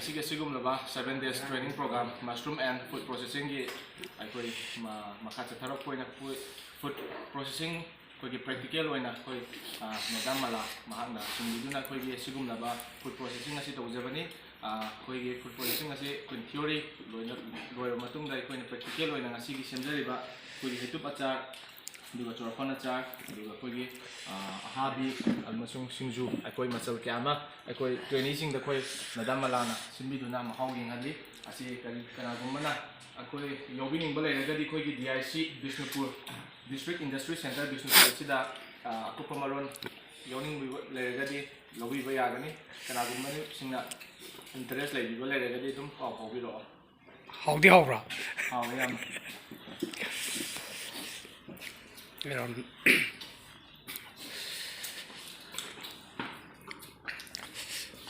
ngasi ke sigum laba 7 days training program mushroom and food processing gi aikoi makha chatharok koina food processing koi gi practical oina koi madam mala mahangna sumiduna koi gi sigum laba food processing asi tawjabani koi gi food processing asi koi theory loira matung dai koi practical oina ngasi gi semjariba koi gi hetu achar duga chorapana char duga koi gi habi almasung singju aikoi machal kyama aikoi training sing da koi madam malana simiduna mahau yinghali asi kana gumana aikoi yobing bale regadi koi gi DIC binuspur district industry center binuspur sida akopa malon yoning regadi lobi ba yagani kana gumani singna interest lai bi bale regadi dum pau bi ro hawdi hawra yam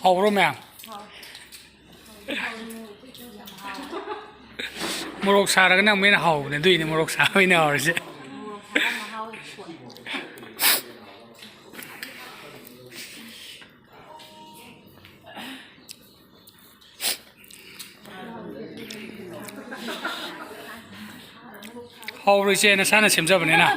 hawro ma'am morok saraga nang mena hawne duine morok saina hawrse hawrse na sana semjabane na